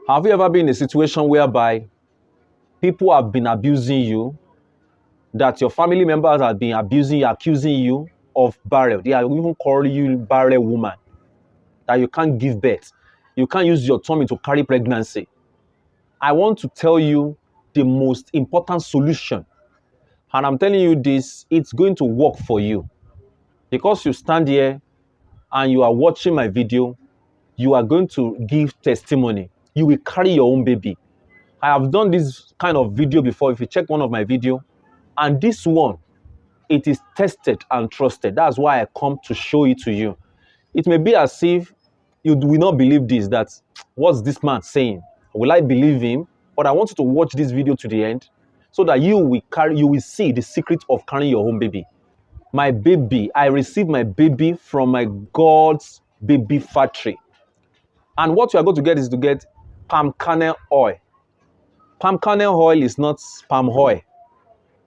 Have you ever been in a situation whereby people have been abusing you, that your family members have been abusing you, accusing you of barren? They are even calling you barren woman, that you can't give birth. You can't use your tummy to carry pregnancy. I want to tell you the most important solution. And I'm telling you this, it's going to work for you. Because you stand here and you are watching my video, you are going to give testimony. You will carry your own baby. I have done this kind of video before. If you check one of my video, and this one, it is tested and trusted. That's why I come to show it to you. It may be as if you will not believe this, that what's this man saying? Will I believe him? But I want you to watch this video to the end so that you will see the secret of carrying your own baby. My baby, I received my baby from my God's baby factory. And what you are going to get is to get palm kernel oil. Palm kernel oil is not palm oil,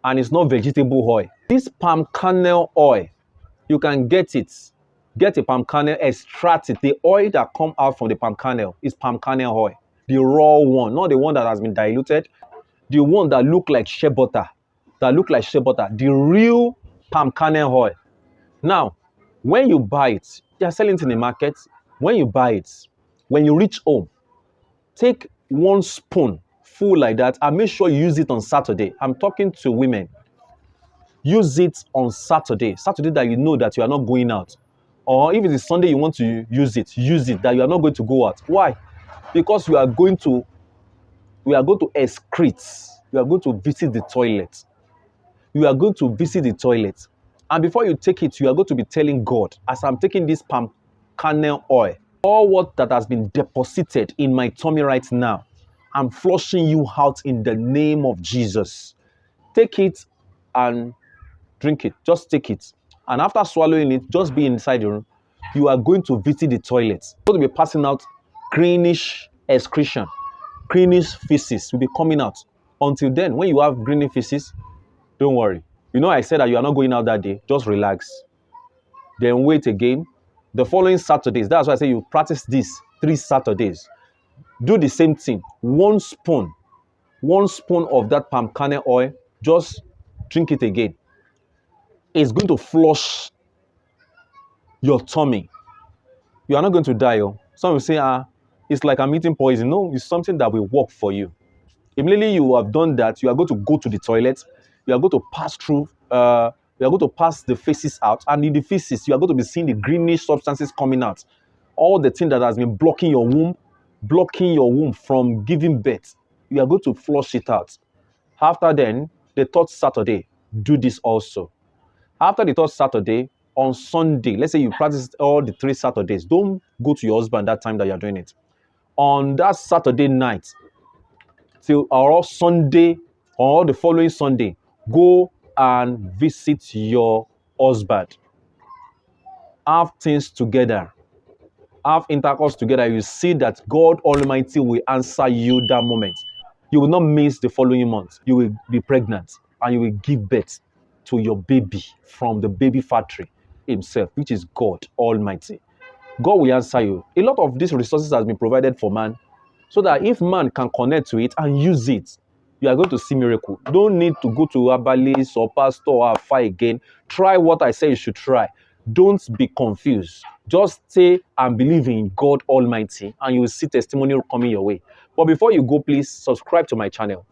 and it's not vegetable oil. This palm kernel oil, you can get it. Get a palm kernel, extract it. The oil that comes out from the palm kernel is palm kernel oil. The raw one, not the one that has been diluted. The one that look like shea butter. The real palm kernel oil. Now, when you buy it, they are selling it in the market. When you buy it, when you reach home, take 1 spoon full like that and make sure you use it on Saturday. I'm talking to women. Use it on Saturday. Saturday that you know that you are not going out. Or if it is Sunday you want to use it that you are not going to go out. Why? Because we are going to excrete. You are going to visit the toilet. You are going to visit the toilet. And before you take it, you are going to be telling God, as I'm taking this palm kernel oil, all what that has been deposited in my tummy right now, I'm flushing you out in the name of Jesus. Take it and drink it. Just take it. And after swallowing it, just be inside your room. You are going to visit the toilet. You're going to be passing out greenish excretion. Greenish feces will be coming out. Until then, when you have greenish feces, don't worry. You know I said that you are not going out that day. Just relax. Then wait again. The following Saturdays, that's why I say you practice this 3 Saturdays. Do the same thing. 1 spoon of that palm kernel oil. Just drink it again. It's going to flush your tummy. You are not going to die. Oh. Some will say, it's like I'm eating poison. No, it's something that will work for you. Immediately you have done that, you are going to go to the toilet. You are going to pass through, you are going to pass the feces out. And in the feces, you are going to be seeing the greenish substances coming out. All the thing that has been blocking your womb from giving birth, you are going to flush it out. After then, the 3rd Saturday, do this also. After the 3rd Saturday, on Sunday, let's say you practice all the 3 Saturdays, don't go to your husband that time that you're doing it. On that Saturday night, till or Sunday, or the following Sunday, go and visit your husband. Have things together. Have intercourse together. You see that God Almighty will answer you that moment. You will not miss the following month. You will be pregnant and you will give birth to your baby from the baby factory himself, which is God Almighty. God will answer you. A lot of these resources has been provided for man, so that if man can connect to it and use it, you are going to see miracle. Don't need to go to herbalist or pastor or fight again. Try what I say you should try. Don't be confused. Just stay and believe in God Almighty, and you will see testimony coming your way. But before you go, please subscribe to my channel.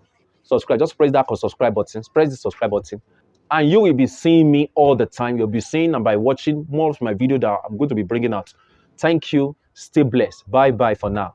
Subscribe. Just press that subscribe button. Press the subscribe button. And you will be seeing me all the time. You'll be seeing and by watching more of my video that I'm going to be bringing out. Thank you. Stay blessed. Bye-bye for now.